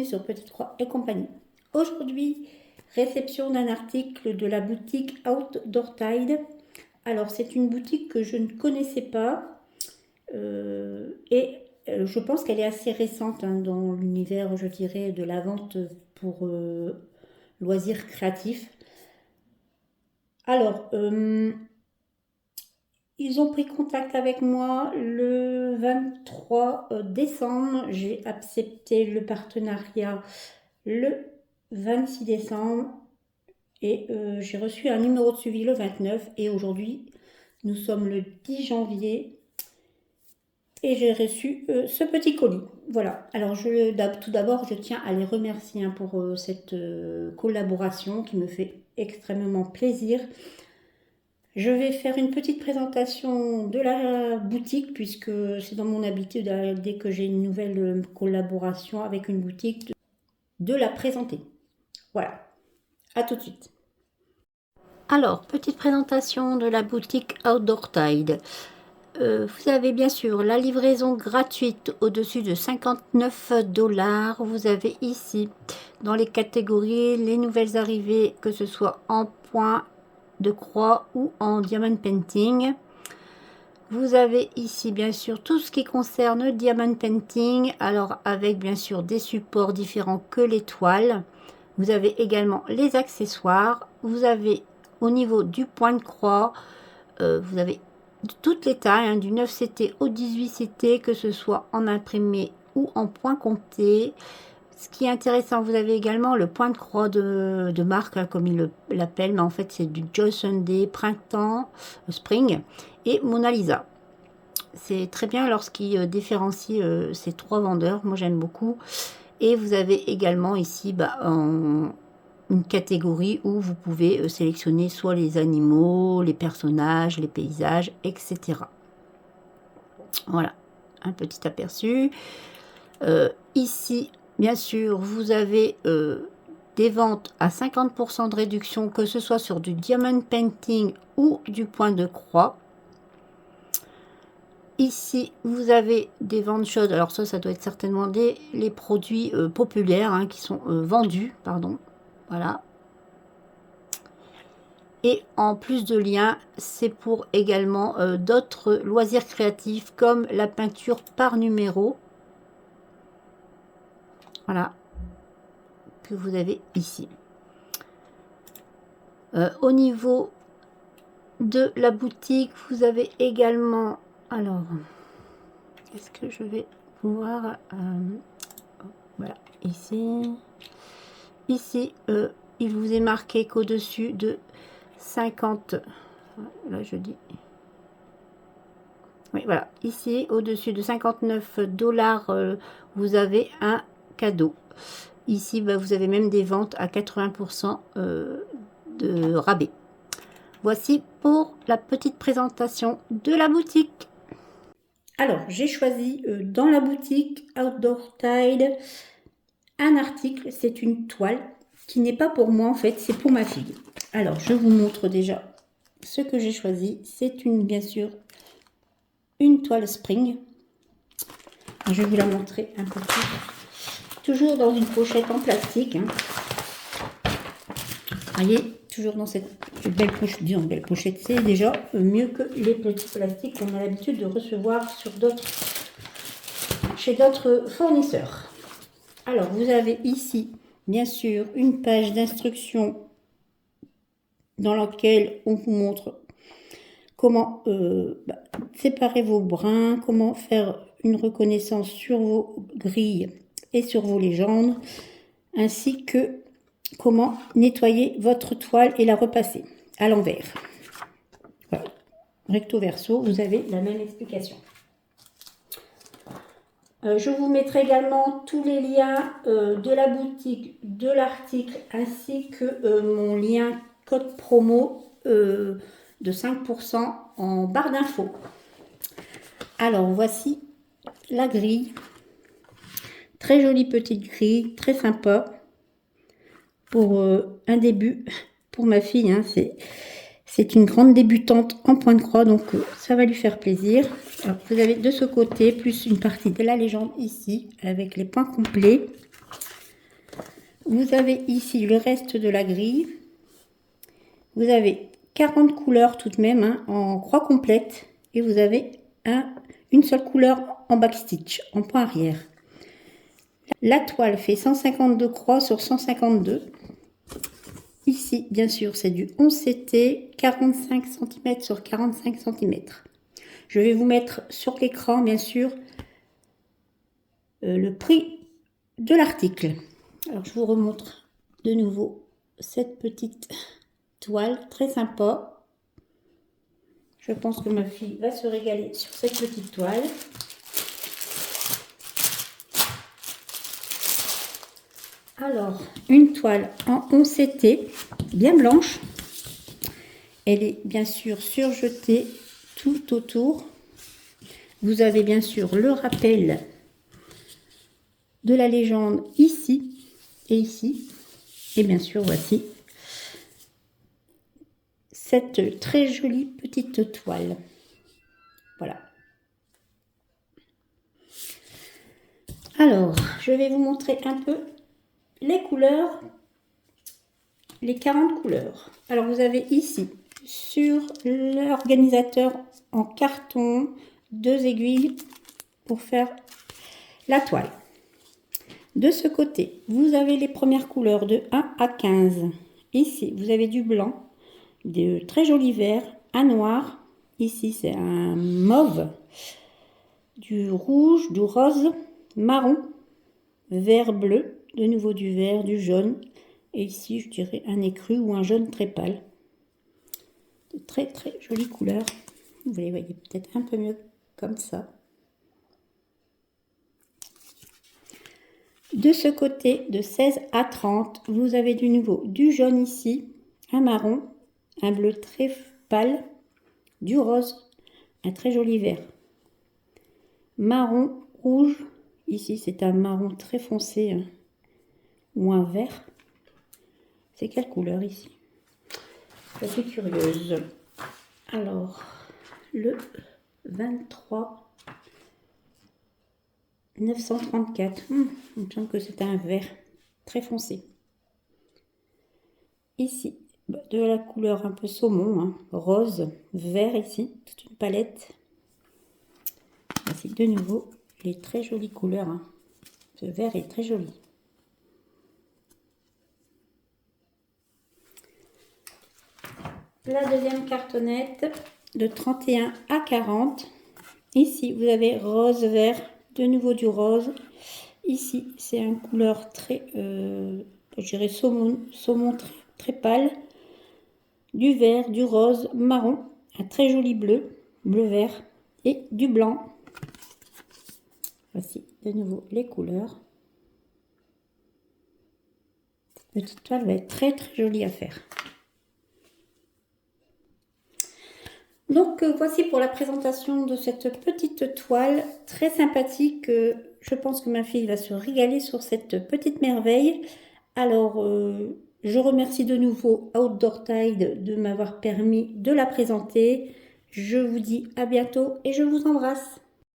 sur Petite Croix et compagnie. Aujourd'hui, réception d'un article de la boutique Outdoor Tide. Alors, c'est une boutique que je ne connaissais pas je pense qu'elle est assez récente dans l'univers, je dirais, de la vente pour loisirs créatifs. Alors, ils ont pris contact avec moi le 23 décembre. J'ai accepté le partenariat le 26 décembre et j'ai reçu un numéro de suivi le 29 et aujourd'hui nous sommes le 10 janvier et j'ai reçu ce petit colis. Voilà, alors tout d'abord je tiens à les remercier pour cette collaboration qui me fait extrêmement plaisir. Je vais faire une petite présentation de la boutique puisque c'est dans mon habitude, dès que j'ai une nouvelle collaboration avec une boutique, de la présenter. Voilà, à tout de suite. Alors, petite présentation de la boutique Outdoor Tide. Vous avez bien sûr la livraison gratuite au-dessus de 59 $. Vous avez ici, dans les catégories, les nouvelles arrivées, que ce soit en point de croix ou en diamond painting. Vous avez ici bien sûr tout ce qui concerne diamond painting, alors avec bien sûr des supports différents que les toiles. Vous avez également les accessoires. Vous avez au niveau du point de croix, vous avez toutes les tailles, du 9 CT au 18 CT, que ce soit en imprimé ou en point compté. Ce qui est intéressant, vous avez également le point de croix de marque, comme il l'appelle, mais en fait c'est du Joy Sunday, Printemps, Spring et Mona Lisa. C'est très bien lorsqu'il différencie ces trois vendeurs, moi j'aime beaucoup. Et vous avez également ici une catégorie où vous pouvez sélectionner soit les animaux, les personnages, les paysages, etc. Voilà, un petit aperçu. Ici, bien sûr, vous avez des ventes à 50% de réduction, que ce soit sur du diamond painting ou du point de croix. Ici, vous avez des ventes chaudes. Alors ça doit être certainement les produits populaires qui sont vendus, pardon. Voilà. Et en plus de liens, c'est pour également d'autres loisirs créatifs comme la peinture par numéro. Voilà, que vous avez ici. Au niveau de la boutique, vous avez également... Alors, est-ce que je vais pouvoir... voilà, ici. Ici, il vous est marqué qu'au-dessus de 50... Là, je dis... Oui, voilà. Ici, au-dessus de 59 $, vous avez un cadeau. Ici, vous avez même des ventes à 80% de rabais. Voici pour la petite présentation de la boutique. Alors, j'ai choisi dans la boutique Outdoor Tide un article. C'est une toile qui n'est pas pour moi en fait, c'est pour ma fille. Alors, je vous montre déjà ce que j'ai choisi. C'est bien sûr une toile spring. Je vais vous la montrer un peu plus. Toujours dans une pochette en plastique. Voyez, toujours dans cette belle pochette. Disons, belle pochette, c'est déjà mieux que les petits plastiques qu'on a l'habitude de recevoir chez d'autres fournisseurs. Alors, vous avez ici, bien sûr, une page d'instruction dans laquelle on vous montre comment séparer vos brins, comment faire une reconnaissance sur vos grilles et sur vos légendes, ainsi que comment nettoyer votre toile et la repasser à l'envers. Voilà. Recto verso, vous avez la même explication. Je vous mettrai également tous les liens de la boutique, de l'article, ainsi que mon lien code promo de 5% en barre d'infos. Alors, voici la grille. Très jolie petite grille, très sympa. Pour un début, pour ma fille, c'est une grande débutante en point de croix, donc ça va lui faire plaisir. Alors, vous avez de ce côté, plus une partie de la légende ici, avec les points complets. Vous avez ici le reste de la grille. Vous avez 40 couleurs tout de même, hein, en croix complète. Et vous avez une seule couleur en backstitch, en point arrière. La toile fait 152 croix sur 152. Ici, bien sûr, c'est du 11 CT, 45 cm sur 45 cm. Je vais vous mettre sur l'écran, bien sûr, le prix de l'article. Alors, je vous remontre de nouveau cette petite toile très sympa. Je pense que ma fille va se régaler sur cette petite toile. Alors, une toile en 11 CT, bien blanche. Elle est bien sûr surjetée tout autour. Vous avez bien sûr le rappel de la légende ici et ici. Et bien sûr, voici cette très jolie petite toile. Voilà. Alors, je vais vous montrer un peu les couleurs, les 40 couleurs. Alors, vous avez ici, sur l'organisateur en carton, 2 aiguilles pour faire la toile. De ce côté, vous avez les premières couleurs de 1 à 15. Ici, vous avez du blanc, de très joli vert, un noir. Ici, c'est un mauve, du rouge, du rose, marron, vert bleu, de nouveau du vert, du jaune. Et ici, je dirais un écru ou un jaune très pâle. De très très jolies couleurs. Vous les voyez peut-être un peu mieux comme ça. De ce côté, de 16 à 30, vous avez du nouveau du jaune ici, un marron, un bleu très pâle, du rose, un très joli vert. Marron, rouge, ici c'est un marron très foncé, hein, ou un vert. C'est quelle couleur ici? Je suis curieuse. Alors, le 23 934. Il me semble que c'est un vert très foncé. Ici, de la couleur un peu saumon, hein, rose, vert ici, toute une palette. Voici de nouveau les très jolies couleurs. Hein. Ce vert est très joli. La deuxième cartonnette de 31 à 40. Ici, vous avez rose, vert, de nouveau du rose. Ici, c'est une couleur très, je dirais saumon très pâle. Du vert, du rose, marron, un très joli bleu, bleu-vert et du blanc. Voici de nouveau les couleurs. Cette petite toile va être très très jolie à faire. Donc voici pour la présentation de cette petite toile très sympathique. Je pense que ma fille va se régaler sur cette petite merveille. Alors je remercie de nouveau Outdoor Tide de m'avoir permis de la présenter. Je vous dis à bientôt et je vous embrasse.